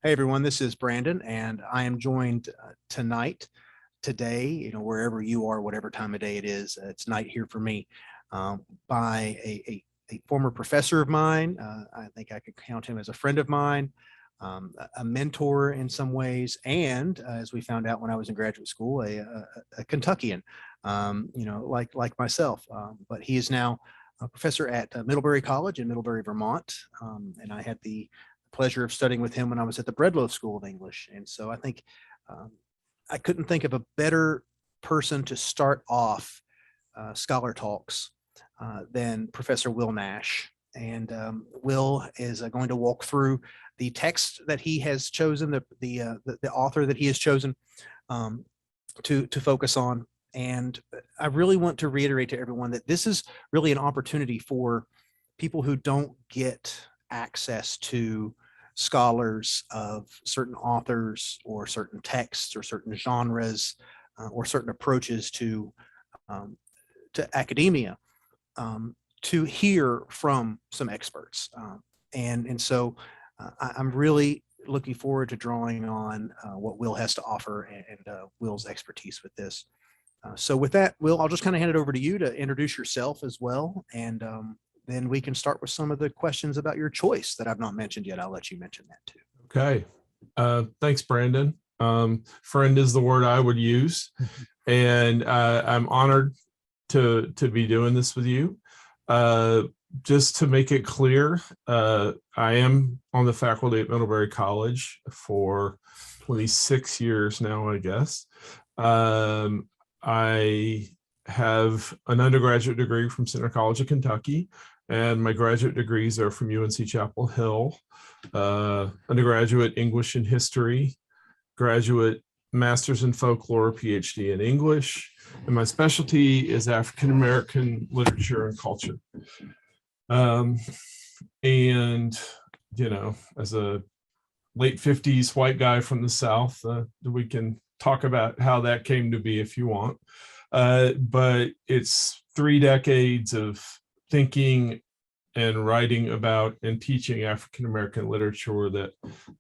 Hey everyone, this is Brandon, and I am joined today, wherever you are, whatever time of day it is, it's night here for me, by a former professor of mine. I think I could count him as a friend of mine, a mentor in some ways, and as we found out when I was in graduate school, a Kentuckian, like myself. But he is now a professor at Middlebury College in Middlebury, Vermont, and I had the pleasure of studying with him when I was at the Breadloaf School of English. And so I think I couldn't think of a better person to start off Scholar Talks than Professor Will Nash. And Will is going to walk through the text that he has chosen, the author that he has chosen to focus on. And I really want to reiterate to everyone that this is really an opportunity for people who don't get access to scholars of certain authors or certain texts or certain genres or certain approaches to academia, to hear from some experts. And so I'm really looking forward to drawing on what Will has to offer and Will's expertise with this. So with that, Will, I'll just kind of hand it over to you to introduce yourself as well. And then we can start with some of the questions about your choice that I've not mentioned yet. I'll let you mention that too. Okay. Thanks, Brandon. Friend is the word I would use. And I'm honored to be doing this with you. Just to make it clear, I am on the faculty at Middlebury College for 26 years now, I guess. I have an undergraduate degree from Central College of Kentucky, and my graduate degrees are from UNC Chapel Hill, undergraduate English and History, graduate Master's in Folklore, PhD in English, and my specialty is African American literature and culture. And, as a late 50s white guy from the South, we can talk about how that came to be if you want. But it's 3 decades of thinking and writing about and teaching African-American literature that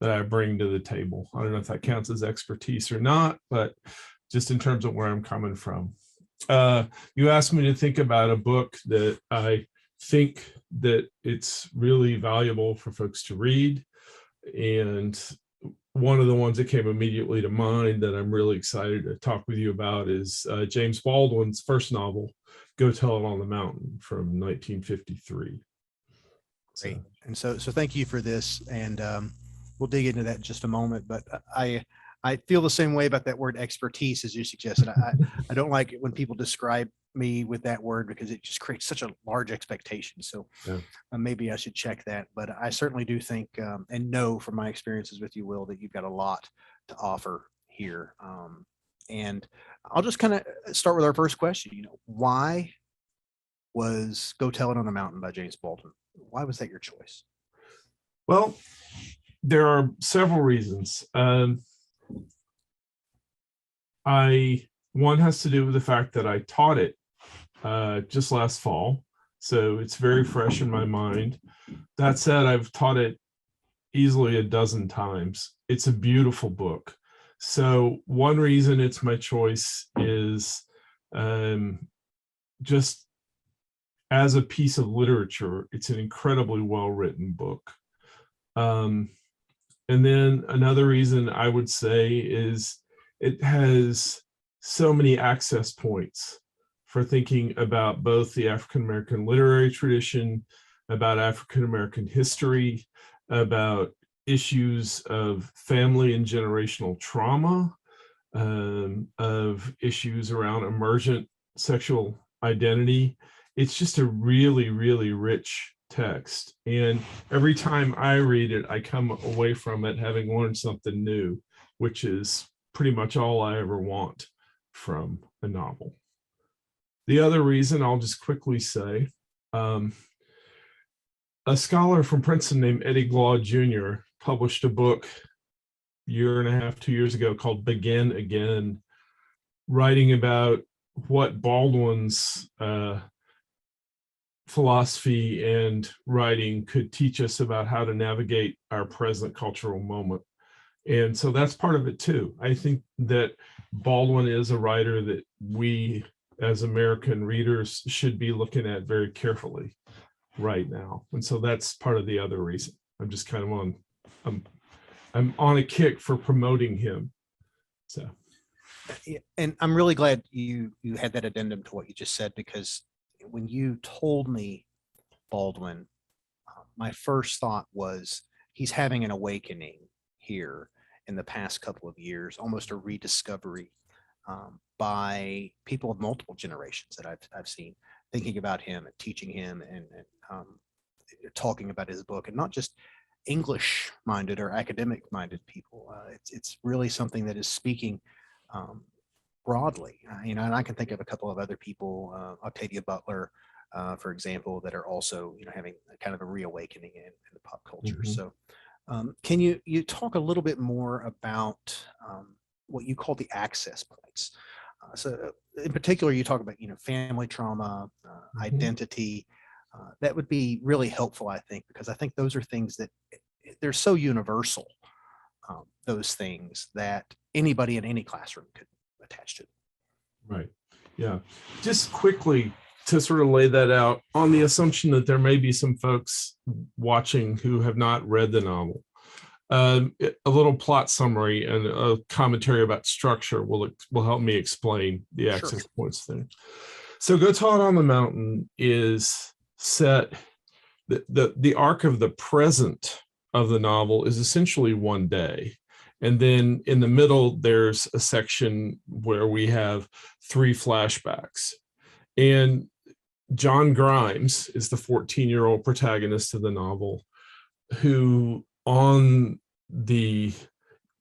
I bring to the table. I don't know if that counts as expertise or not, but just in terms of where I'm coming from. You asked me to think about a book that I think that it's really valuable for folks to read. And one of the ones that came immediately to mind that I'm really excited to talk with you about is James Baldwin's first novel, Go Tell It on the Mountain, from 1953. Great. And so thank you for this. And we'll dig into that in just a moment. But I feel the same way about that word expertise as you suggested. I don't like it when people describe me with that word because it just creates such a large expectation. So yeah. Maybe I should check that. But I certainly do think and know from my experiences with you, Will, that you've got a lot to offer here. And I'll just kind of start with our first question. Why was Go Tell It on the Mountain by James Baldwin? Why was that your choice? Well, there are several reasons. One has to do with the fact that I taught it just last fall, so it's very fresh in my mind. That said, I've taught it easily a dozen times. It's a beautiful book. So one reason it's my choice is just as a piece of literature, it's an incredibly well-written book. And then another reason I would say is it has so many access points for thinking about both the African-American literary tradition, about African-American history, about issues of family and generational trauma, of issues around emergent sexual identity. It's just a really, really rich text. And every time I read it, I come away from it having learned something new, which is pretty much all I ever want from a novel. The other reason I'll just quickly say, a scholar from Princeton named Eddie Glaude Jr. published a book 1.5 to 2 years ago called Begin Again, writing about what Baldwin's philosophy and writing could teach us about how to navigate our present cultural moment. And so that's part of it too. I think that Baldwin is a writer that we as American readers should be looking at very carefully right now. And so that's part of the other reason. I'm just kind of I'm on a kick for promoting him. So And I'm really glad you had that addendum to what you just said, because when you told me Baldwin, my first thought was he's having an awakening here in the past couple of years, almost a rediscovery by people of multiple generations that I've seen thinking about him and teaching him and talking about his book, and not just English minded or academic minded people. It's really something that is speaking broadly, and I can think of a couple of other people, Octavia Butler, for example, that are also, having kind of a reawakening in the pop culture. Mhm. So can you talk a little bit more about what you call the access points? So in particular, you talk about, family trauma, identity. That would be really helpful, I think, because I think those are things that they're so universal, those things that anybody in any classroom could attach to. Right. Yeah. Just quickly to sort of lay that out on the assumption that there may be some folks watching who have not read the novel. A little plot summary and a commentary about structure will help me explain the access Sure. points thing. So Go Tall on the Mountain is set, the arc of the present of the novel is essentially one day. And then in the middle, there's a section where we have 3 flashbacks. And John Grimes is the 14-year-old protagonist of the novel, who on the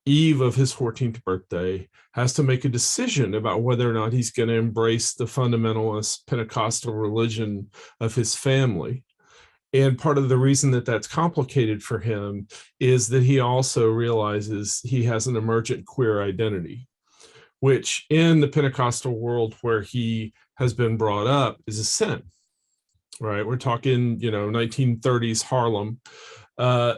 eve of his 14th birthday has to make a decision about whether or not he's going to embrace the fundamentalist Pentecostal religion of his family. And part of the reason that that's complicated for him is that he also realizes he has an emergent queer identity, which in the Pentecostal world where he has been brought up is a sin, right? We're talking, 1930s Harlem.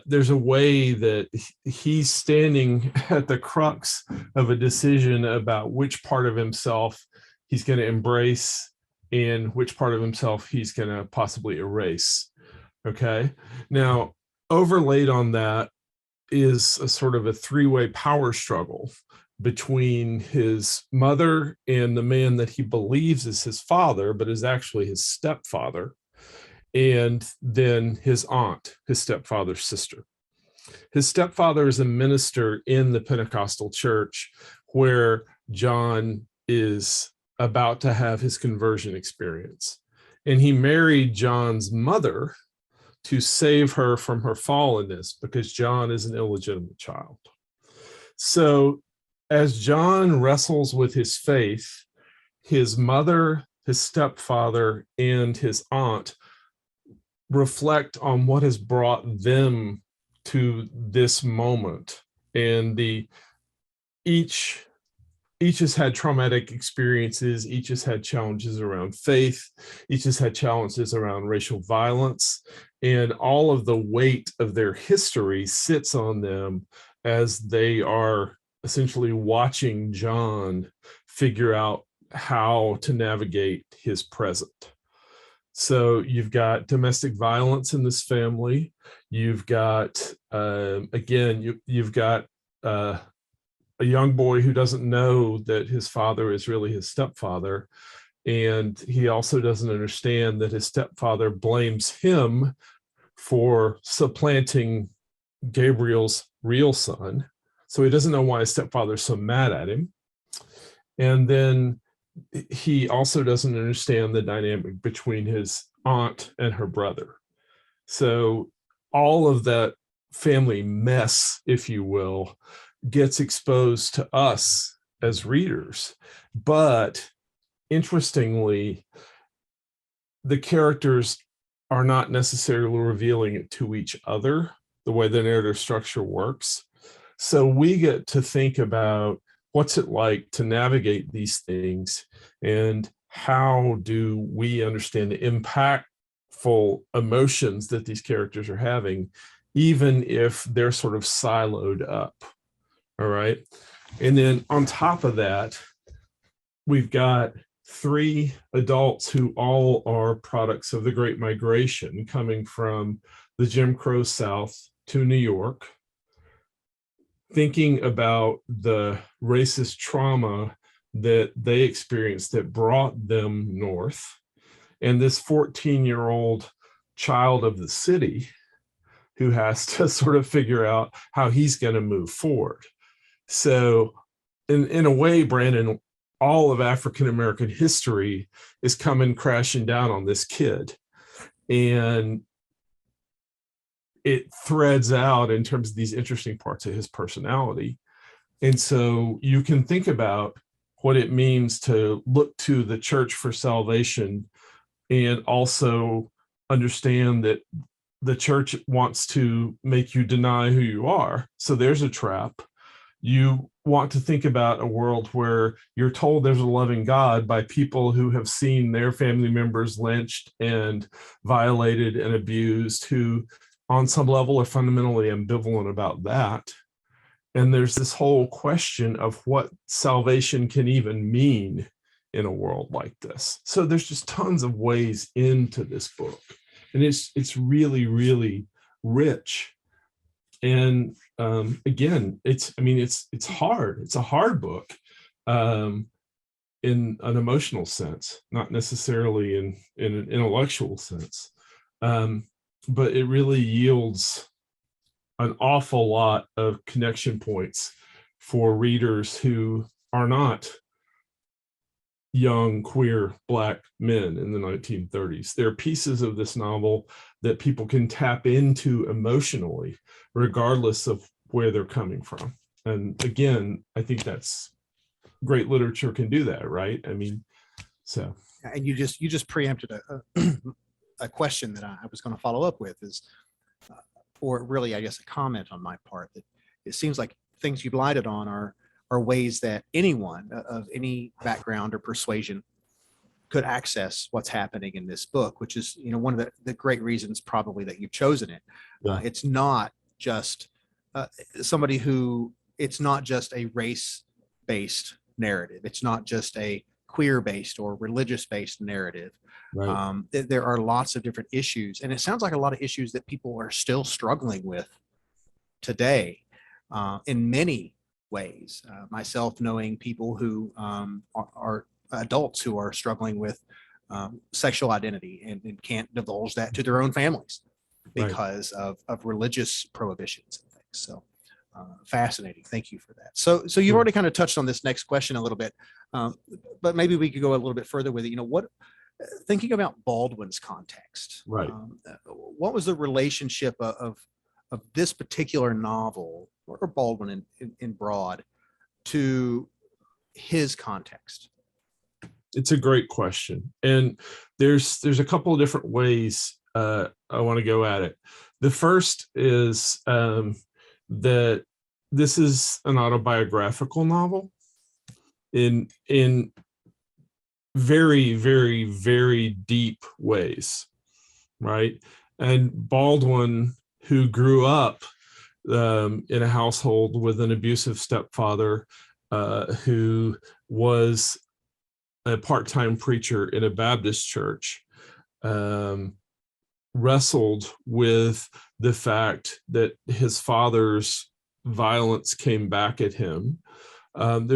There's a way that he's standing at the crux of a decision about which part of himself he's going to embrace and which part of himself he's going to possibly erase. Okay. Now, overlaid on that is a sort of a 3-way power struggle between his mother and the man that he believes is his father, but is actually his stepfather, and then his aunt, his stepfather's sister. His stepfather is a minister in the Pentecostal church where John is about to have his conversion experience. And he married John's mother to save her from her fallenness because John is an illegitimate child. So as John wrestles with his faith, his mother, his stepfather, and his aunt reflect on what has brought them to this moment. And each has had traumatic experiences, each has had challenges around faith, each has had challenges around racial violence, and all of the weight of their history sits on them as they are essentially watching John figure out how to navigate his present. So you've got domestic violence in this family. You've got, you've got a young boy who doesn't know that his father is really his stepfather. And he also doesn't understand that his stepfather blames him for supplanting Gabriel's real son. So he doesn't know why his stepfather's so mad at him. And then he also doesn't understand the dynamic between his aunt and her brother. So all of that family mess, if you will, gets exposed to us as readers. But interestingly, the characters are not necessarily revealing it to each other the way the narrative structure works. So we get to think about what's it like to navigate these things, and how do we understand the impactful emotions that these characters are having, even if they're sort of siloed up, All right. And then on top of that, we've got 3 adults who all are products of the Great Migration coming from the Jim Crow South to New York, thinking about the racist trauma that they experienced that brought them north. And this 14-year-old child of the city who has to sort of figure out how he's going to move forward. So in a way, Brandon, all of African American history is coming crashing down on this kid. And it threads out in terms of these interesting parts of his personality. And so you can think about what it means to look to the church for salvation, and also understand that the church wants to make you deny who you are. So there's a trap. You want to think about a world where you're told there's a loving God by people who have seen their family members lynched and violated and abused, who on some level are fundamentally ambivalent about that. And there's this whole question of what salvation can even mean in a world like this. So there's just tons of ways into this book. And it's really, really rich. And again, it's hard. It's a hard book in an emotional sense, not necessarily in an intellectual sense. But it really yields an awful lot of connection points for readers who are not young, queer, Black men in the 1930s. There are pieces of this novel that people can tap into emotionally, regardless of where they're coming from. And again, I think that's great literature can do that, right? I mean, so. And you just preempted a question that I was going to follow up with, is, or really, I guess, a comment on my part, that it seems like things you lighted on are ways that anyone of any background or persuasion could access what's happening in this book, which is, one of the great reasons probably that you've chosen it. Yeah. It's not just it's not just a race-based narrative. It's not just a queer-based or religious-based narrative. Right. There are lots of different issues, and it sounds like a lot of issues that people are still struggling with today, in many ways. Myself knowing people who are adults who are struggling with sexual identity and can't divulge that to their own families because of religious prohibitions and things. So fascinating. Thank you for that. So you've already kind of touched on this next question a little bit, but maybe we could go a little bit further with it. Thinking about Baldwin's context, Right. What was the relationship of this particular novel, or Baldwin in broad, to his context? It's a great question. And there's a couple of different ways I want to go at it. The first is that this is an autobiographical novel in very, very, very deep ways, right? And Baldwin, who grew up in a household with an abusive stepfather, who was a part-time preacher in a Baptist church, wrestled with the fact that his father's violence came back at him. And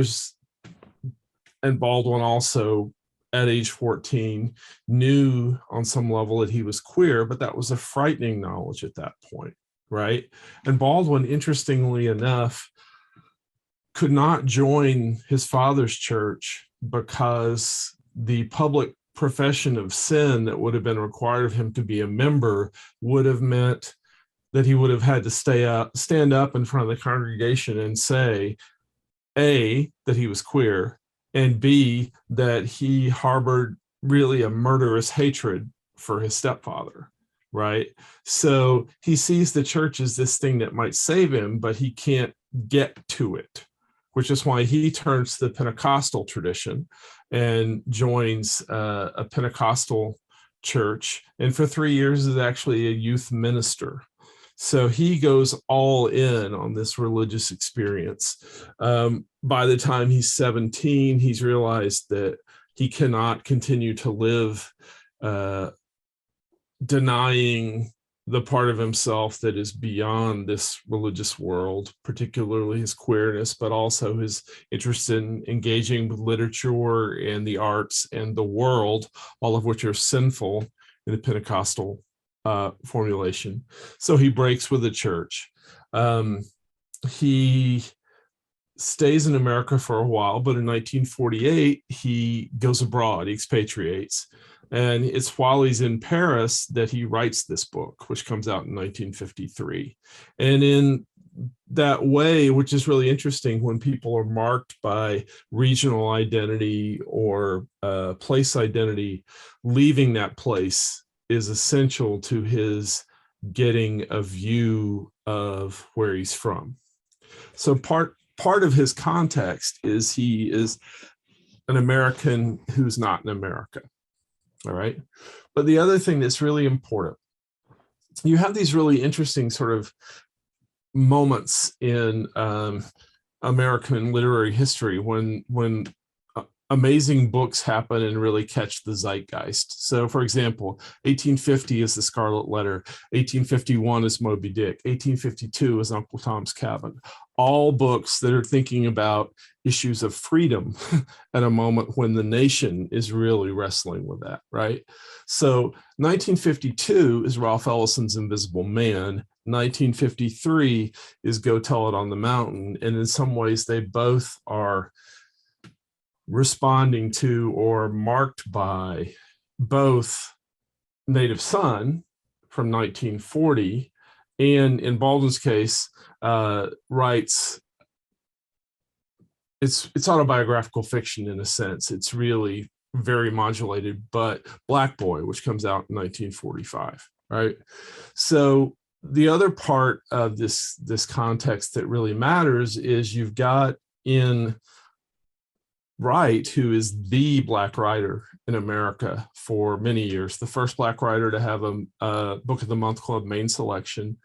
Baldwin also, at age 14, knew on some level that he was queer, but that was a frightening knowledge at that point, right? And Baldwin, interestingly enough, could not join his father's church because the public profession of sin that would have been required of him to be a member would have meant that he would have had to stand up in front of the congregation and say, A, that he was queer, and B, that he harbored really a murderous hatred for his stepfather, right? So he sees the church as this thing that might save him, but he can't get to it, which is why he turns to the Pentecostal tradition and joins a Pentecostal church. And for 3 years is actually a youth minister. So he goes all in on this religious experience. By the time he's 17, he's realized that he cannot continue to live denying the part of himself that is beyond this religious world, particularly his queerness, but also his interest in engaging with literature and the arts and the world, all of which are sinful in the Pentecostal formulation. So he breaks with the church. He stays in America for a while, but in 1948, he goes abroad, he expatriates. And it's while he's in Paris that he writes this book, which comes out in 1953. And in that way, which is really interesting, when people are marked by regional identity or place identity, leaving that place is essential to his getting a view of where he's from. So part of his context is he is an American who's not in America. All right. But the other thing that's really important, you have these really interesting sort of moments in American literary history when amazing books happen and really catch the zeitgeist. So, for example, 1850 is The Scarlet Letter, 1851 is Moby Dick, 1852 is Uncle Tom's Cabin. All books that are thinking about issues of freedom at a moment when the nation is really wrestling with that, right? So 1952 is Ralph Ellison's Invisible Man. 1953 is Go Tell It on the Mountain. And in some ways, they both are responding to or marked by both Native Son from 1940, and in Baldwin's case, writes, it's autobiographical fiction in a sense. It's really very modulated, but Black Boy, which comes out in 1945, right? So the other part of this context that really matters is you've got in Wright, who is the Black writer in America for many years, the first Black writer to have a Book of the Month Club main selection,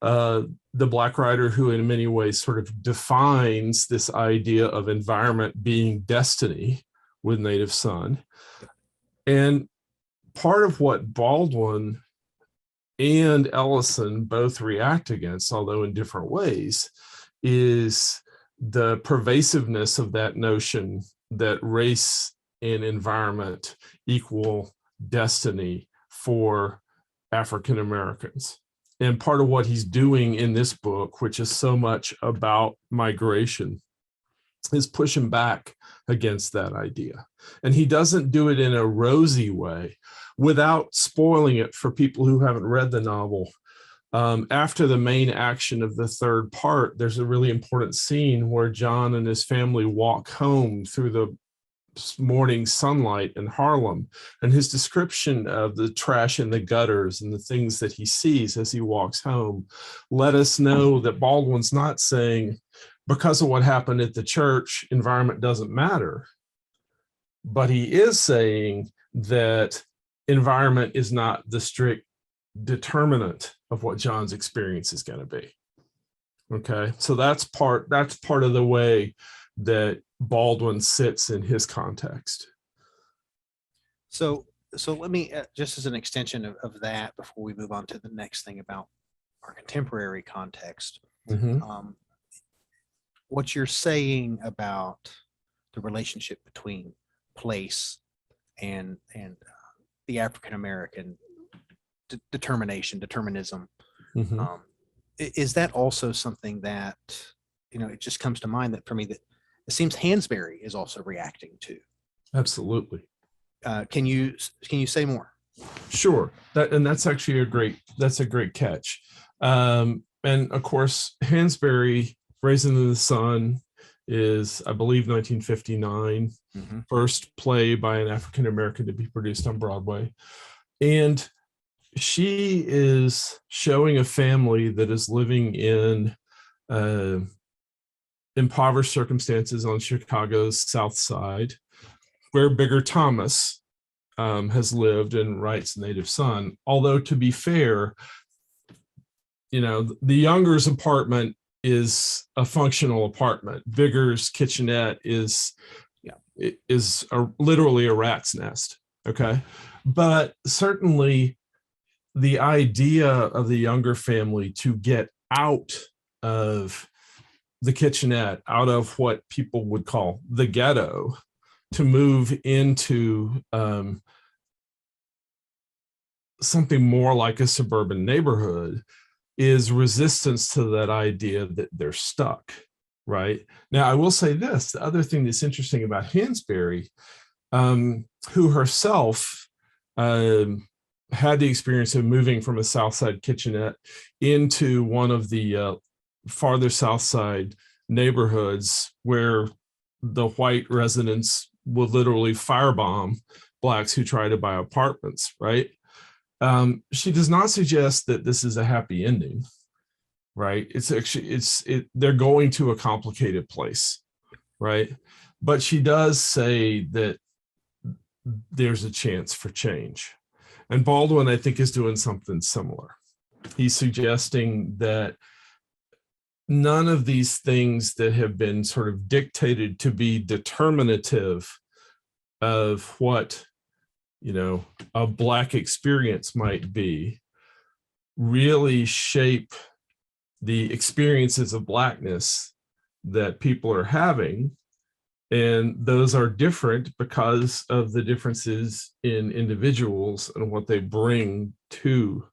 the Black writer who in many ways sort of defines this idea of environment being destiny with Native Son. And part of what Baldwin and Ellison both react against, although in different ways, is the pervasiveness of that notion that race and environment equal destiny for African Americans. And part of what he's doing in this book, which is so much about migration, is pushing back against that idea. And he doesn't do it in a rosy way without spoiling it for people who haven't read the novel. After the main action of the third part, there's a really important scene where John and his family walk home through the morning sunlight in Harlem, and his description of the trash in the gutters and the things that he sees as he walks home let us know that Baldwin's not saying, because of what happened at the church, environment doesn't matter. But he is saying that environment is not the strict determinant of what John's experience is going to be. Okay, so that's part of the way that Baldwin sits in his context. So let me, just as an extension of that, before we move on to the next thing about our contemporary context, what you're saying about the relationship between place and the African American determinism. Is that also something that, it just comes to mind that for me, that it seems Hansberry is also reacting to? Absolutely. Can you say more? Sure. That's actually a great catch. And of course, Hansberry, Raisin in the Sun, is, I believe, 1959, first play by an African American to be produced on Broadway. And she is showing a family that is living in impoverished circumstances on Chicago's South Side, where Bigger Thomas has lived and writes Native Son. Although, to be fair, the Younger's apartment is a functional apartment. Bigger's kitchenette is literally a rat's nest. Okay. But certainly the idea of the Younger family to get out of the kitchenette, out of what people would call the ghetto, to move into something more like a suburban neighborhood, is resistance to that idea that they're stuck. Right. Now, I will say this, the other thing that's interesting about Hansberry, who herself had the experience of moving from a South Side kitchenette into one of the farther South Side neighborhoods where the white residents would literally firebomb Blacks who try to buy apartments, right? She does not suggest that this is a happy ending, right? It's actually, they're going to a complicated place, right? But she does say that there's a chance for change. And Baldwin, I think, is doing something similar. He's suggesting that none of these things that have been sort of dictated to be determinative of what, a Black experience might be, really shape the experiences of Blackness that people are having. And those are different because of the differences in individuals and what they bring to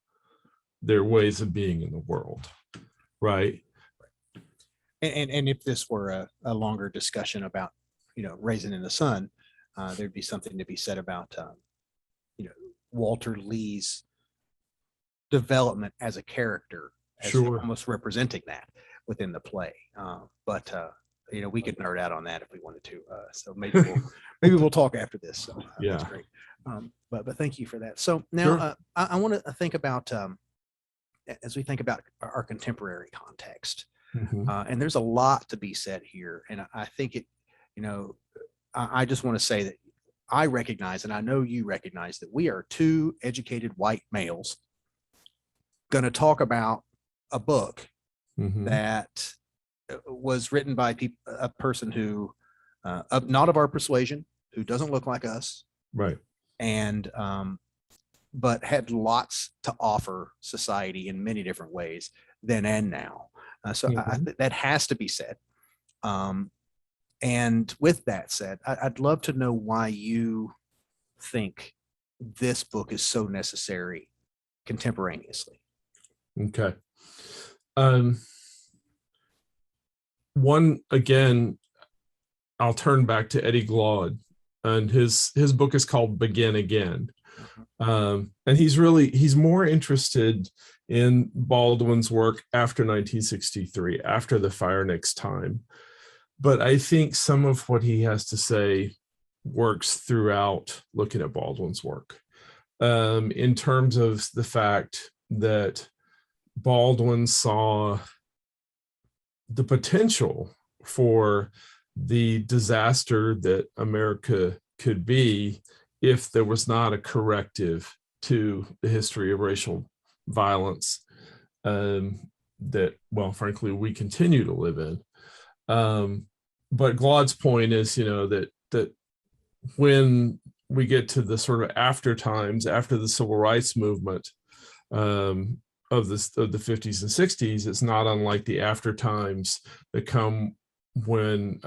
their ways of being in the world, right? And if this were a longer discussion about, Raisin in the Sun, there'd be something to be said about, Walter Lee's development as a character, as Sure. almost representing that within the play. But we could nerd out on that if we wanted to. So maybe we'll talk after this. So Yeah. that's great. But thank you for that. So now Sure. I want to think about, as we think about our contemporary context, and there's a lot to be said here. And I think I just want to say that I recognize, and I know you recognize, that we are two educated white males going to talk about a book that was written by a person who, not of our persuasion, who doesn't look like us, right, and but had lots to offer society in many different ways then and now. So that has to be said. And with that said, I'd love to know why you think this book is so necessary contemporaneously. Okay. One, again, I'll turn back to Eddie Glaude, and his book is called Begin Again. And he's more interested in Baldwin's work after 1963, after the Fire Nix time. But I think some of what he has to say works throughout looking at Baldwin's work, in terms of the fact that Baldwin saw the potential for the disaster that America could be if there was not a corrective to the history of racial violence that, well, frankly, we continue to live in. But Glaude's point is, that when we get to the sort of after times, after the civil rights movement of the 50s and 60s, it's not unlike the after times that come when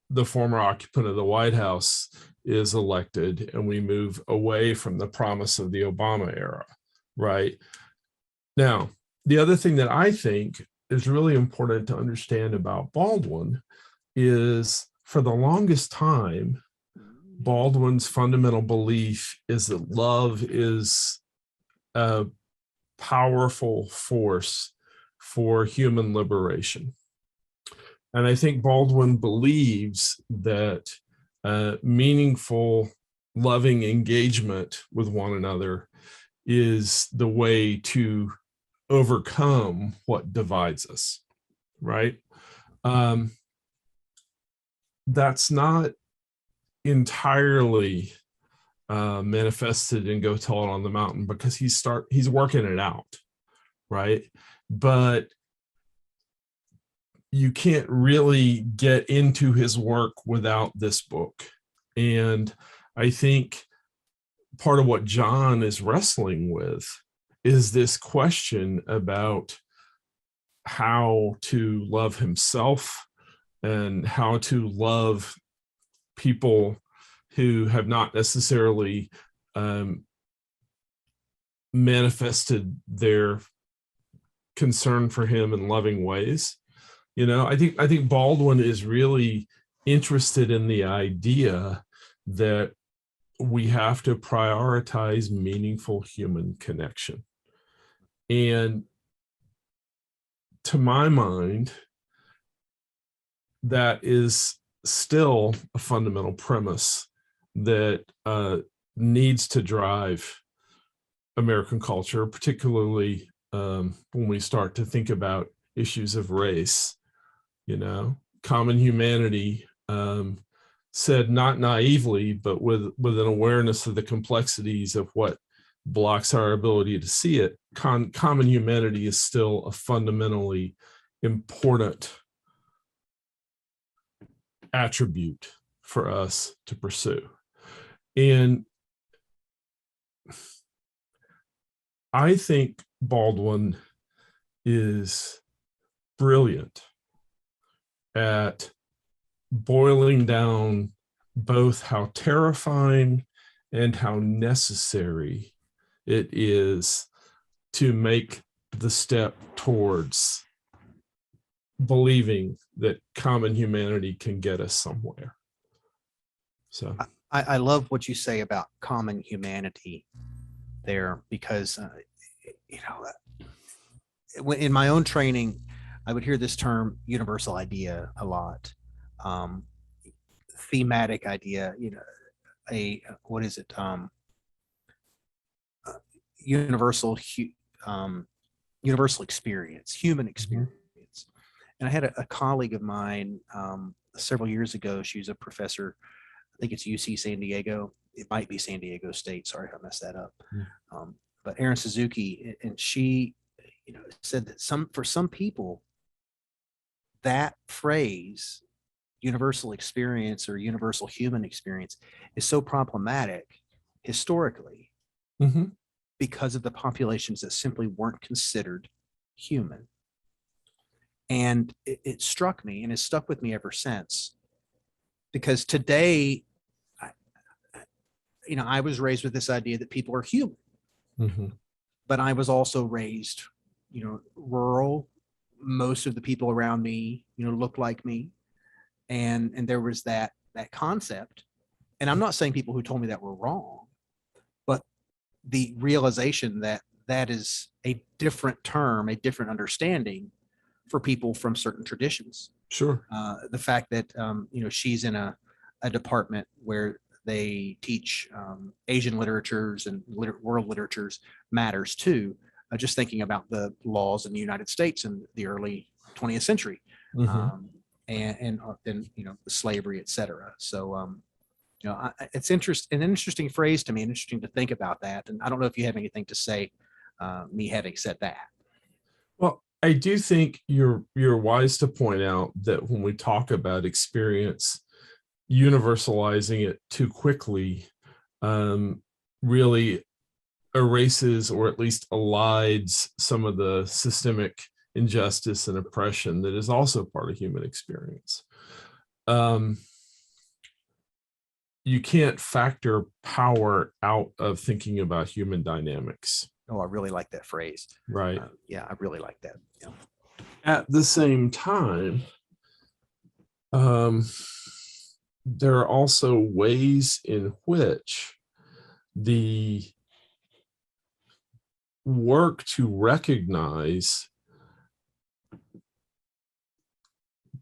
the former occupant of the White House is elected and we move away from the promise of the Obama era, right? Now, the other thing that I think is really important to understand about Baldwin is, for the longest time, Baldwin's fundamental belief is that love is a powerful force for human liberation. And I think Baldwin believes that meaningful, loving engagement with one another is the way to overcome what divides us, right? That's not entirely manifested in Go Tell It on the Mountain, because he's working it out, right? But you can't really get into his work without this book. And I think part of what John is wrestling with is this question about how to love himself and how to love people who have not necessarily manifested their concern for him in loving ways. I think Baldwin is really interested in the idea that we have to prioritize meaningful human connection. And to my mind, that is still a fundamental premise that needs to drive American culture, particularly when we start to think about issues of race. Common humanity, said not naively, but with an awareness of the complexities of what blocks our ability to see it. Common humanity is still a fundamentally important attribute for us to pursue. And I think Baldwin is brilliant at boiling down both how terrifying and how necessary it is to make the step towards believing that common humanity can get us somewhere. So I love what you say about common humanity there, because in my own training, I would hear this term universal idea a lot. Thematic idea, what is it? Universal, universal experience, human experience. And I had a colleague of mine several years ago. She was a professor. I think it's UC San Diego. It might be San Diego State. Sorry if I messed that up. But Erin Suzuki, and she, said that for some people, that phrase, universal experience or universal human experience, is so problematic historically because of the populations that simply weren't considered human. And it struck me and has stuck with me ever since, because today, I was raised with this idea that people are human, but I was also raised, rural. Most of the people around me, looked like me. And there was that concept. And I'm not saying people who told me that were wrong, but the realization that that is a different term, a different understanding for people from certain traditions. Sure. The fact that, she's in a department where they teach Asian literatures and world literatures matters too. Just thinking about the laws in the United States in the early 20th century, and then slavery, et cetera. So it's an interesting phrase to me, and interesting to think about that. And I don't know if you have anything to say, me having said that. Well, I do think you're wise to point out that when we talk about experience, universalizing it too quickly really erases, or at least elides, some of the systemic injustice and oppression that is also part of human experience. You can't factor power out of thinking about human dynamics. Oh, I really like that phrase. Right. Yeah, I really like that. Yeah. At the same time, there are also ways in which the work to recognize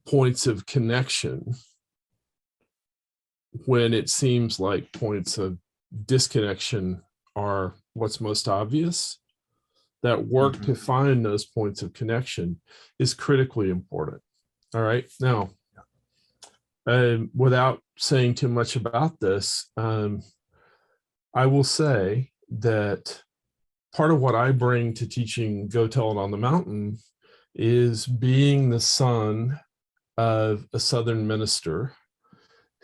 points of connection when it seems like points of disconnection are what's most obvious, that work to find those points of connection is critically important. All right. Now, without saying too much about this, I will say that part of what I bring to teaching Go Tell It on the Mountain is being the son of a Southern minister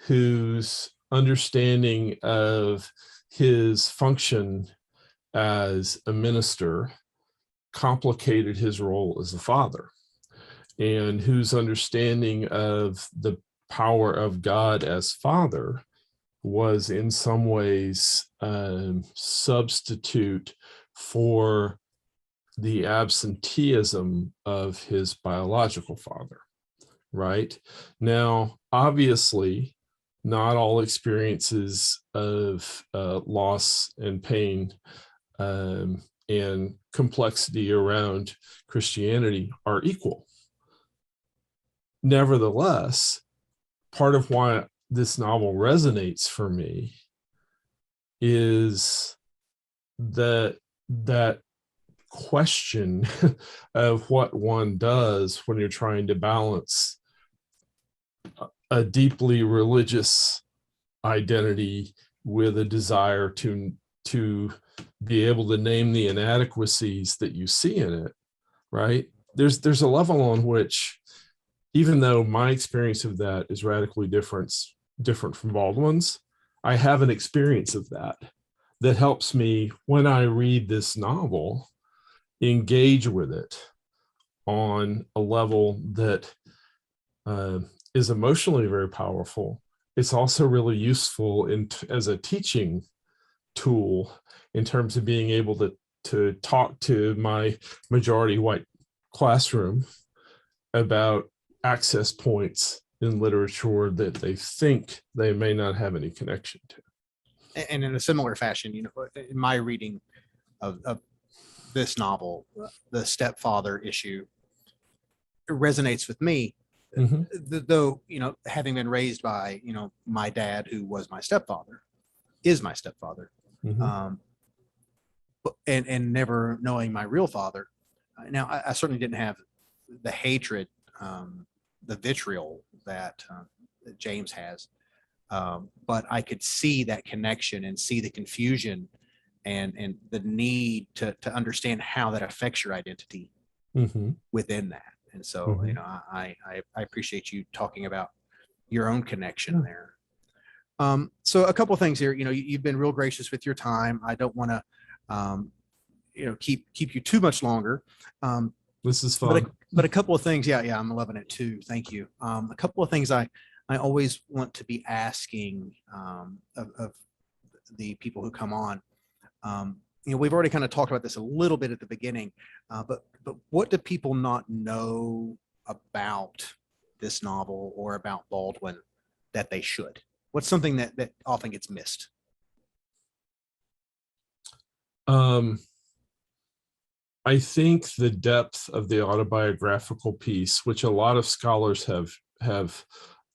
whose understanding of his function as a minister complicated his role as a father, and whose understanding of the power of God as father was in some ways substitute for the absenteeism of his biological father, right? Now, obviously, not all experiences of loss and pain and complexity around Christianity are equal. Nevertheless, part of why this novel resonates for me is that question of what one does when you're trying to balance a deeply religious identity with a desire to be able to name the inadequacies that you see in it, right? There's a level on which, even though my experience of that is radically different from Baldwin's, I have an experience of that helps me, when I read this novel, engage with it on a level that is emotionally very powerful. It's also really useful as a teaching tool in terms of being able to talk to my majority white classroom about access points in literature that they think they may not have any connection to. And in a similar fashion, in my reading of this novel, the stepfather issue resonates with me. Mm-hmm. Though, having been raised by, my dad, who was my stepfather, is my stepfather, Mm-hmm. And never knowing my real father. Now, I certainly didn't have the hatred, the vitriol that James has, but I could see that connection and see the confusion and the need to understand how that affects your identity Mm-hmm. within that. And so, Mm-hmm. I appreciate you talking about your own connection Yeah. there. So a couple of things here. You've been real gracious with your time. I don't want to, keep you too much longer. This is fun. But a couple of things. Yeah, I'm loving it too. Thank you. A couple of things I always want to be asking of the people who come on. We've already kind of talked about this a little bit at the beginning, but what do people not know about this novel or about Baldwin that they should? What's something that often gets missed? I think the depth of the autobiographical piece, which a lot of scholars have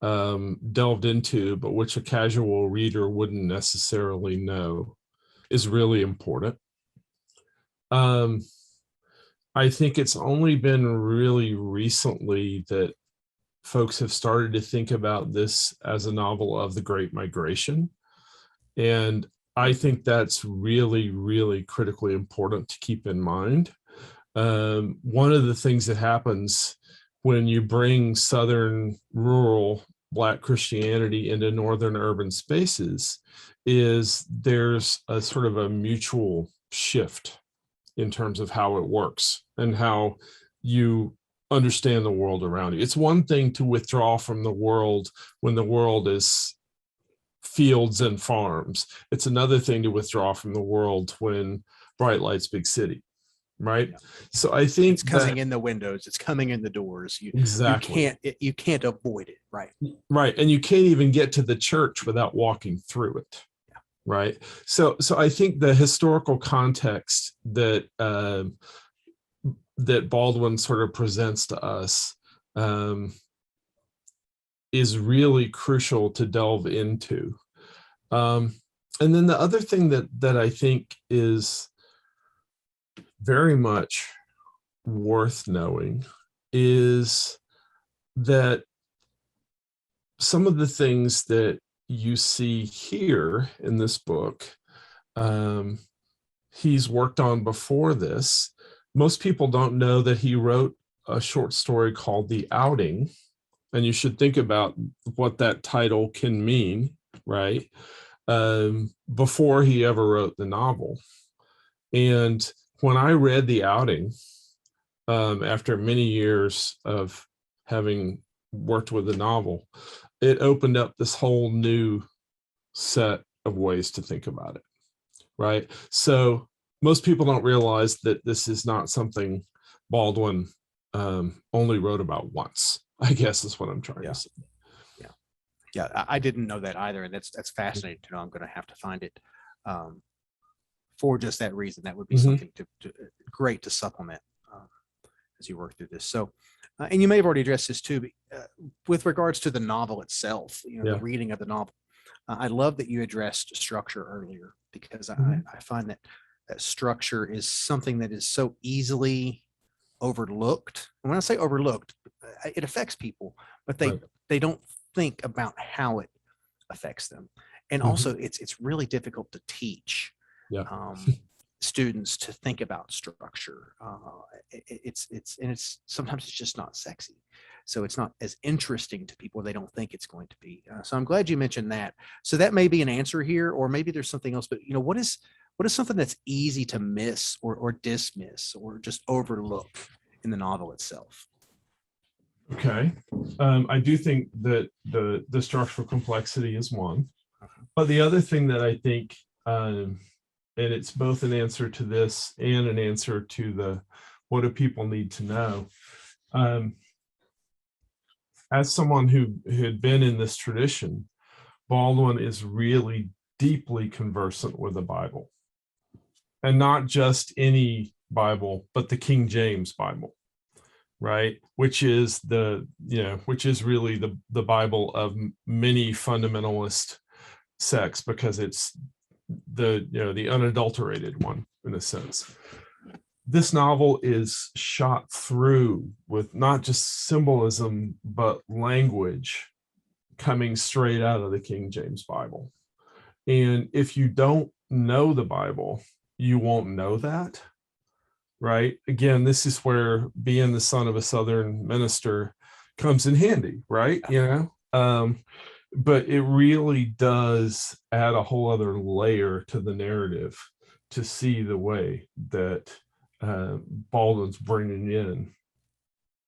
delved into, but which a casual reader wouldn't necessarily know, is really important. I think it's only been really recently that folks have started to think about this as a novel of the Great Migration. And I think that's really, really critically important to keep in mind. One of the things that happens when you bring Southern rural Black Christianity into Northern urban spaces is there's a sort of a mutual shift in terms of how it works and how you understand the world around you. It's one thing to withdraw from the world when the world is fields and farms. It's another thing to withdraw from the world when bright lights, big city, right? Yeah. So I think it's coming in the windows, it's coming in the doors. Exactly. You can't avoid it, right? Right, and you can't even get to the church without walking through it. Yeah. Right. So I think the historical context that that Baldwin sort of presents to us is really crucial to delve into. And then the other thing that I think is very much worth knowing is that some of the things that you see here in this book he's worked on before this. Most people don't know that he wrote a short story called The Outing, and you should think about what that title can mean, right? Before he ever wrote the novel. And when I read The Outing, after many years of having worked with the novel, it opened up this whole new set of ways to think about it, right? So most people don't realize that this is not something Baldwin only wrote about once, I guess is what I'm trying to say. Yeah, I didn't know that either, and that's fascinating to know. I'm going to have to find it for just that reason. That would be something to great to supplement as you work through this. So, and you may have already addressed this too, but, with regards to the novel itself, the reading of the novel. I love that you addressed structure earlier, because I find that structure is something that is so easily overlooked. And when I say overlooked, it affects people, but they don't think about how it affects them. And also it's really difficult to teach students to think about structure. It's sometimes it's just not sexy. So it's not as interesting to people. They don't think it's going to be. So I'm glad you mentioned that. So that may be an answer here, or maybe there's something else, but what is something that's easy to miss or dismiss or just overlook in the novel itself? Okay. I do think that the structural complexity is one, but the other thing that I think, and it's both an answer to this and an answer to the what do people need to know. As someone who had been in this tradition, Baldwin is really deeply conversant with the Bible, and not just any Bible, but the King James Bible, right? Which is really the Bible of many fundamentalist sects, because it's the unadulterated one in a sense. This novel is shot through with not just symbolism, but language coming straight out of the King James Bible. And if you don't know the Bible, you won't know that, right? Again, this is where being the son of a Southern minister comes in handy, right? But it really does add a whole other layer to the narrative to see the way that Baldwin's bringing in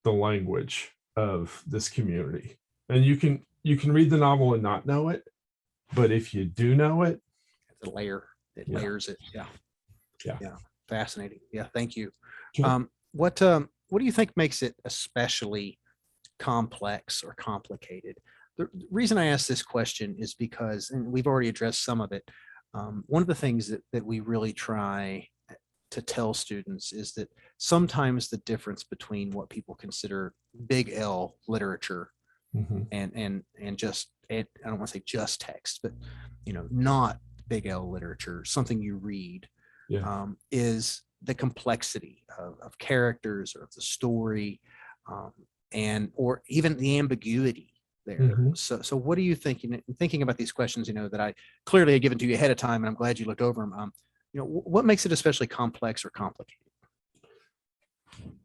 the language of this community. And you can read the novel and not know it, but if you do know it, the layer, it layers it. Yeah. Fascinating. Yeah. Thank you. Sure. What do you think makes it especially complex or complicated? The reason I ask this question is because, and we've already addressed some of it, one of the things that we really try to tell students is that sometimes the difference between what people consider big L literature and just, I don't want to say just text, but not big L literature, something you read, is the complexity of characters or of the story, or even the ambiguity there. So what are you thinking about these questions, that I clearly had given to you ahead of time, and I'm glad you looked over them. What makes it especially complex or complicated?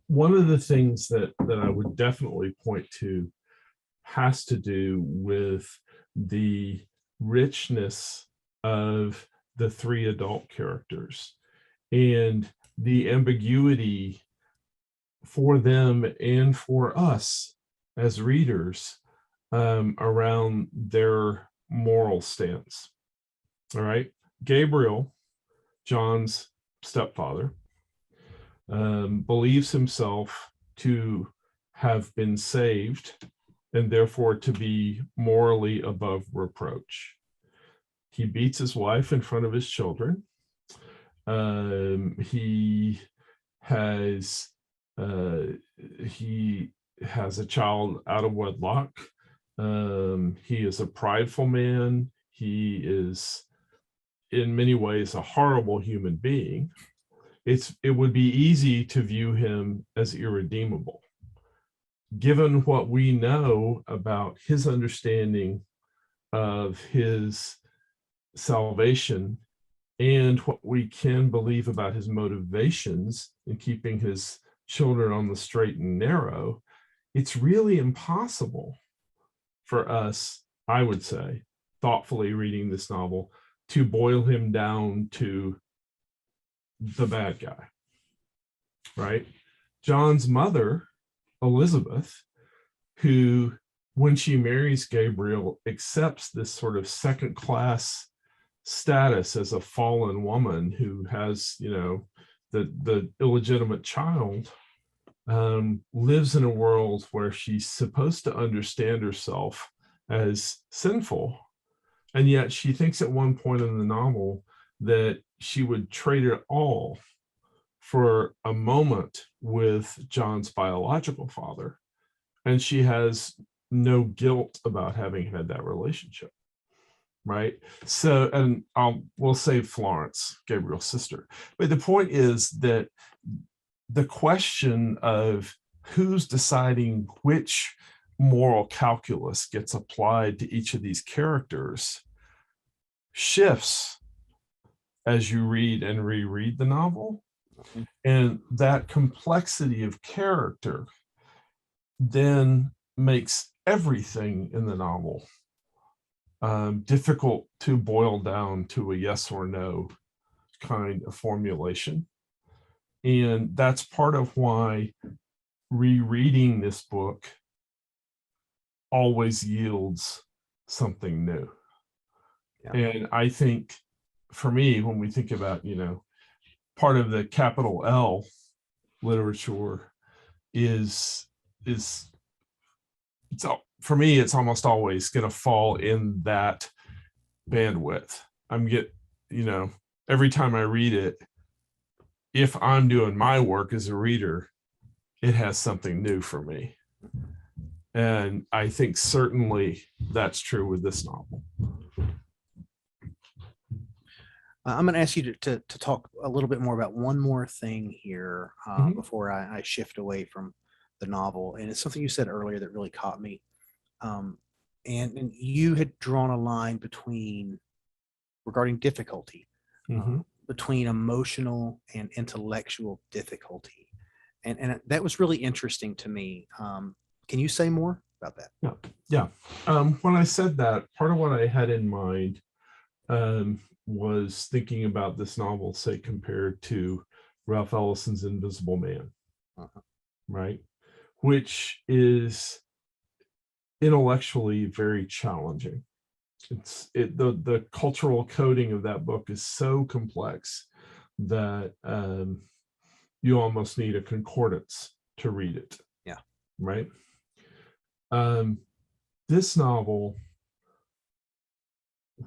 One of the things that I would definitely point to has to do with the richness of the three adult characters and the ambiguity for them and for us as readers around their moral stance. All right. Gabriel, John's stepfather, believes himself to have been saved and therefore to be morally above reproach. He beats his wife in front of his children. He has a child out of wedlock. He is a prideful man. He is in many ways a horrible human being. It would be easy to view him as irredeemable. Given what we know about his understanding of his salvation and what we can believe about his motivations in keeping his children on the straight and narrow, it's really impossible for us, I would say, thoughtfully reading this novel, to boil him down to the bad guy, right? John's mother, Elizabeth, who, when she marries Gabriel, accepts this sort of second class status as a fallen woman who has, the illegitimate child, lives in a world where she's supposed to understand herself as sinful. And yet she thinks at one point in the novel that she would trade it all for a moment with John's biological father. And she has no guilt about having had that relationship. Right. So, and we'll say Florence, Gabriel's sister. But the point is that the question of who's deciding which moral calculus gets applied to each of these characters shifts as you read and reread the novel. And that complexity of character then makes everything in the novel difficult to boil down to a yes or no kind of formulation. And that's part of why rereading this book always yields something new. Yeah. And I think for me, when we think about, part of the capital L literature is for me, it's almost always going to fall in that bandwidth. Every time I read it, if I'm doing my work as a reader, it has something new for me. And I think certainly that's true with this novel. I'm going to ask you to talk a little bit more about one more thing here before I shift away from the novel. And it's something you said earlier that really caught me. And you had drawn a line regarding difficulty, between emotional and intellectual difficulty. And that was really interesting to me. Can you say more about that? Yeah. When I said that, part of what I had in mind was thinking about this novel, say, compared to Ralph Ellison's Invisible Man, right? Which is intellectually very challenging. The cultural coding of that book is so complex that you almost need a concordance to read it. Yeah. Right. This novel,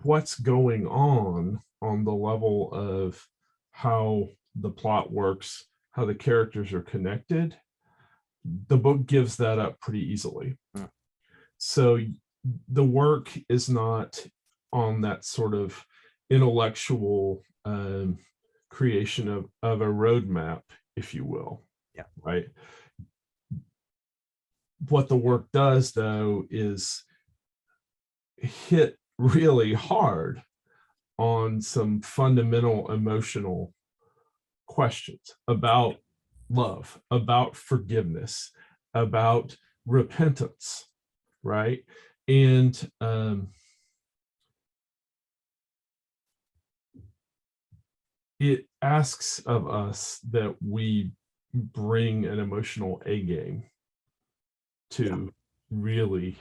what's going on the level of how the plot works, how the characters are connected, the book gives that up pretty easily. So the work is not on that sort of intellectual creation of a roadmap, if you will. Yeah. Right. What the work does, though, is hit really hard on some fundamental emotional questions about love, about forgiveness, about repentance, right? And it asks of us that we bring an emotional A game to really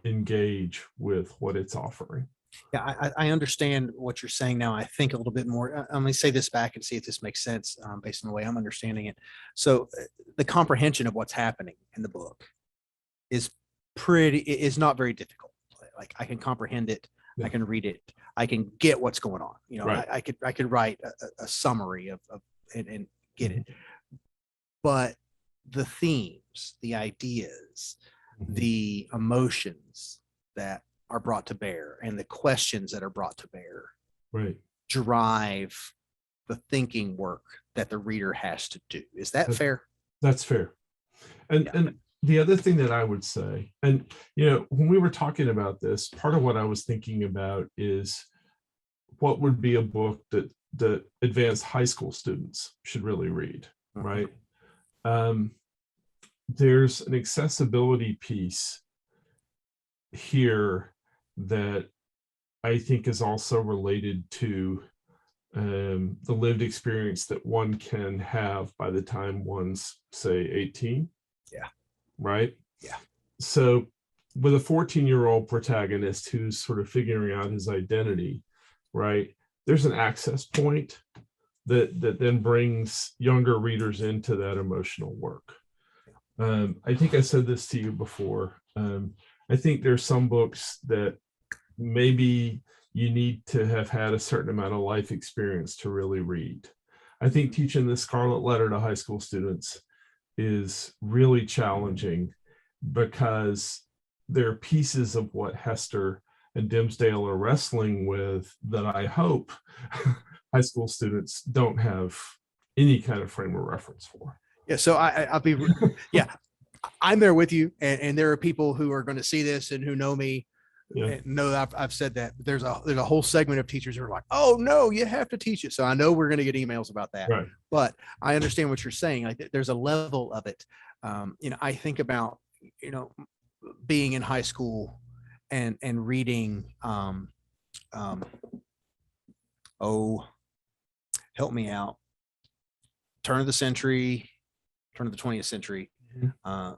engage with what it's offering. Yeah, I understand what you're saying now. I think a little bit more. I'm going to say this back and see if this makes sense based on the way I'm understanding it. So the comprehension of what's happening in the book is not very difficult. Like I can comprehend it. Yeah. I can read it. I can get what's going on. Right. I could write a summary of and get it. But the themes, the ideas, the emotions that are brought to bear and the questions that are brought to bear, right, drive the thinking work that the reader has to do. Is that fair? That's fair. And the other thing that I would say, and when we were talking about this, part of what I was thinking about is what would be a book that the advanced high school students should really read, right? There's an accessibility piece here that I think is also related to the lived experience that one can have by the time one's, say, 18. Yeah. Right? Yeah. So with a 14-year-old protagonist who's sort of figuring out his identity, right? There's an access point that then brings younger readers into that emotional work. I think I said this to you before. I think there's some books that maybe you need to have had a certain amount of life experience to really read. I think teaching the Scarlet Letter to high school students is really challenging because there are pieces of what Hester and Dimsdale are wrestling with that I hope high school students don't have any kind of frame of reference for. Yeah. So I'll be, yeah, I'm there with you. And there are people who are going to see this and who know me. Yeah. Know that I've said that. There's a whole segment of teachers who are like, oh no, you have to teach it. So I know we're going to get emails about that, right. But I understand what you're saying. Like there's a level of it. I think about, being in high school and reading, help me out. Turn of the 20th century,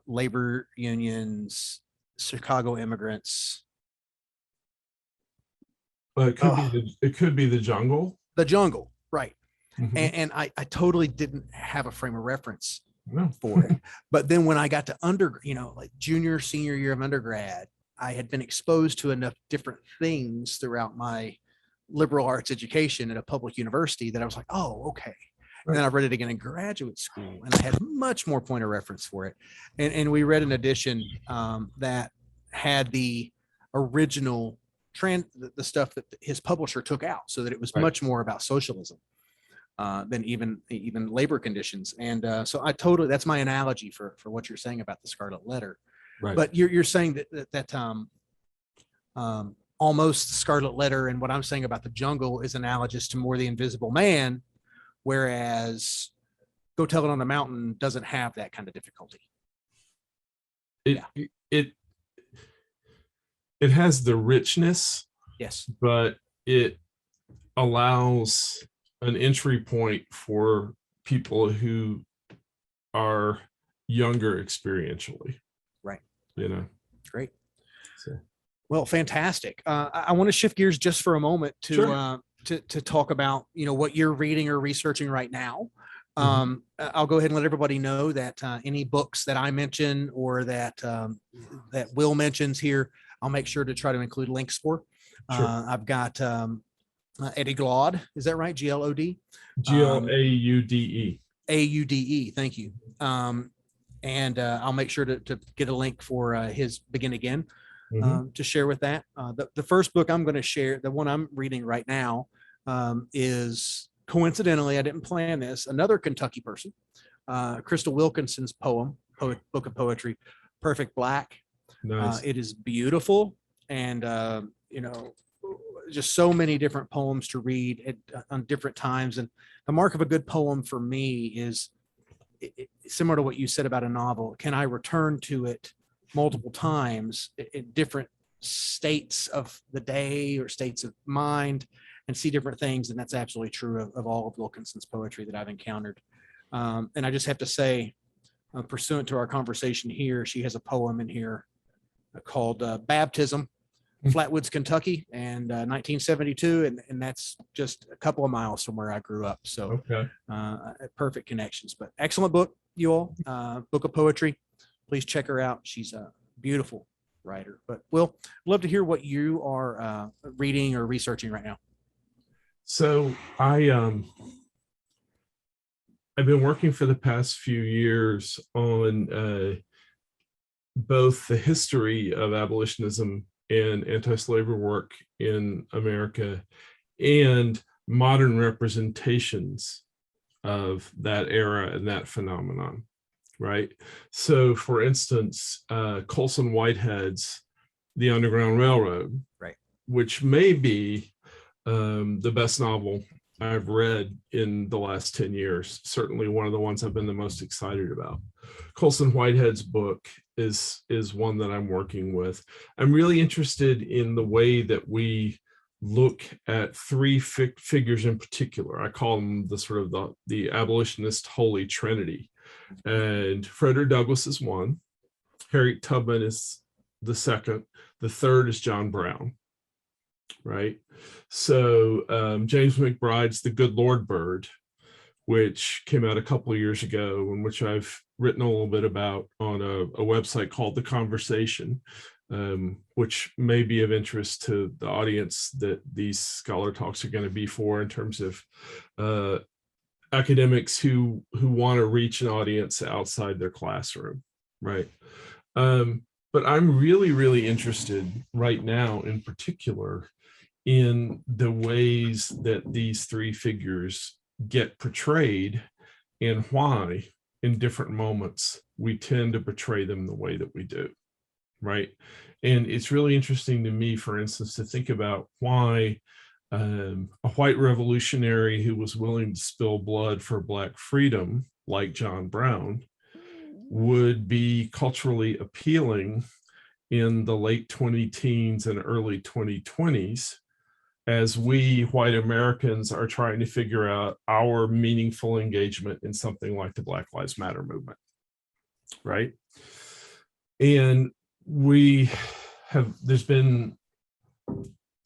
labor unions, Chicago immigrants. It could be the jungle. The jungle, right? And I totally didn't have a frame of reference for it. But then when I got to like junior, senior year of undergrad, I had been exposed to enough different things throughout my liberal arts education at a public university that I was like, oh, okay. And then I read it again in graduate school, and I had much more point of reference for it. And we read an edition that had the original the stuff that his publisher took out, so that it was much more about socialism than even labor conditions. And so that's my analogy for what you're saying about the Scarlet Letter. Right. But you're saying that almost the Scarlet Letter and what I'm saying about the jungle is analogous to more the Invisible Man. Whereas Go Tell It on the Mountain doesn't have that kind of difficulty. It has the richness, yes, but it allows an entry point for people who are younger experientially. Right. Great. So. Well, fantastic. I want to shift gears just for a moment to sure. To talk about, what you're reading or researching right now. I'll go ahead and let everybody know that any books that I mention or that Will mentions here, I'll make sure to try to include links for. Sure. I've got Eddie Glaude. Is that right? Glod? Glaude. Aude. Thank you. And I'll make sure to get a link for his Begin Again. To share with that. The first book I'm going to share, the one I'm reading right now, is coincidentally, I didn't plan this, another Kentucky person, Crystal Wilkinson's book of poetry, Perfect Black. Nice. It is beautiful, and just so many different poems to read on different times. And the mark of a good poem for me is similar to what you said about a novel. Can I return to it multiple times in different states of the day or states of mind and see different things? And that's absolutely true of all of Wilkinson's poetry that I've encountered. And I just have to say, pursuant to our conversation here, she has a poem in here called Baptism, Flatwoods, Kentucky, and 1972. And that's just a couple of miles from where I grew up. So perfect connections, but excellent book, you all. Book of poetry. Please check her out. She's a beautiful writer. But Will, love to hear what you are reading or researching right now. So I've been working for the past few years on both the history of abolitionism and anti-slavery work in America and modern representations of that era and that phenomenon. Right. So, for instance, Colson Whitehead's The Underground Railroad, right, which may be the best novel I've read in the last 10 years. Certainly one of the ones I've been the most excited about. Colson Whitehead's book is one that I'm working with. I'm really interested in the way that we look at three figures in particular. I call them the sort of the abolitionist holy trinity. And Frederick Douglass is one. Harriet Tubman is the second. The third is John Brown. Right. So James McBride's The Good Lord Bird, which came out a couple of years ago, and which I've written a little bit about on a website called The Conversation, which may be of interest to the audience that these scholar talks are going to be for, in terms of academics who want to reach an audience outside their classroom. Right. But I'm really, really interested right now in particular in the ways that these three figures get portrayed, and why in different moments we tend to portray them the way that we do, right? And it's really interesting to me, for instance, to think about why a white revolutionary who was willing to spill blood for Black freedom, like John Brown, would be culturally appealing in the late 20-teens and early 2020s, as we white Americans are trying to figure out our meaningful engagement in something like the Black Lives Matter movement, right? And there's been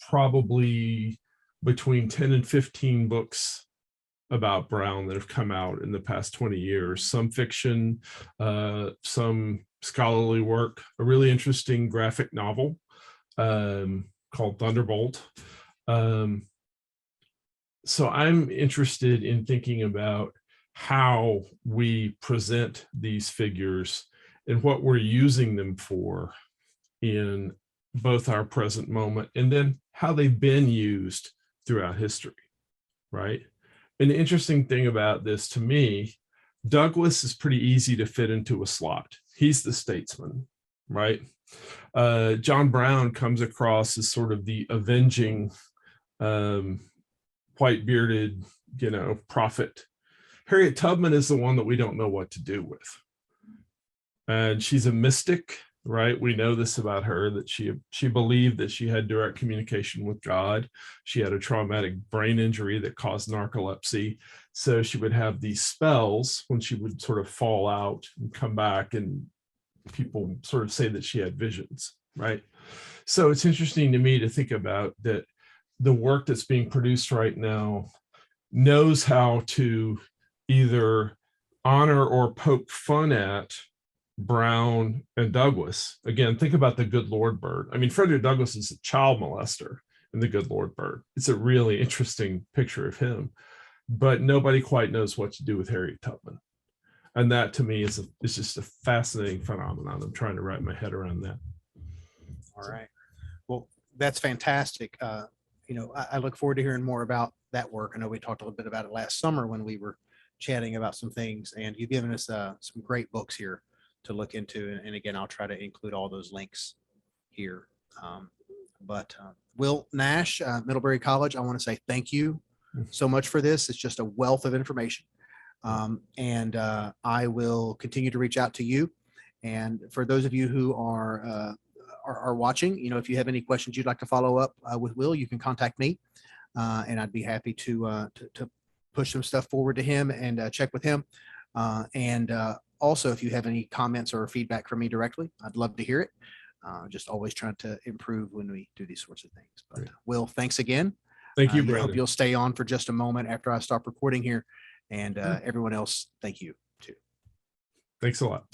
probably between 10 and 15 books about Brown that have come out in the past 20 years, some fiction, some scholarly work, a really interesting graphic novel called Thunderbolt. So I'm interested in thinking about how we present these figures and what we're using them for in both our present moment, and then how they've been used throughout history, right? An interesting thing about this to me, Douglass is pretty easy to fit into a slot. He's the statesman, right? John Brown comes across as sort of the avenging, white bearded, prophet. Harriet Tubman is the one that we don't know what to do with. And she's a mystic, right? We know this about her, that she believed that she had direct communication with God. She had a traumatic brain injury that caused narcolepsy. So she would have these spells when she would sort of fall out and come back, and people sort of say that she had visions, right? So it's interesting to me to think about that the work that's being produced right now knows how to either honor or poke fun at Brown and Douglass. Again, think about The Good Lord Bird. I mean, Frederick Douglass is a child molester in The Good Lord Bird. It's a really interesting picture of him, but nobody quite knows what to do with Harriet Tubman. And that to me is just a fascinating phenomenon. I'm trying to wrap my head around that. All right. Well, that's fantastic. I look forward to hearing more about that work. I know we talked a little bit about it last summer when we were chatting about some things, and you've given us some great books here to look into. And again, I'll try to include all those links here. Will Nash, Middlebury College, I want to say thank you so much for this. It's just a wealth of information. And I will continue to reach out to you. And for those of you who are watching, if you have any questions you'd like to follow up with Will, you can contact me, and I'd be happy to push some stuff forward to him and check with him. Also, if you have any comments or feedback from me directly, I'd love to hear it. Just always trying to improve when we do these sorts of things. But Will, thanks again. Thank you, I Brandon. hope you'll stay on for just a moment after I stop recording here. And everyone else, thank you too. Thanks a lot.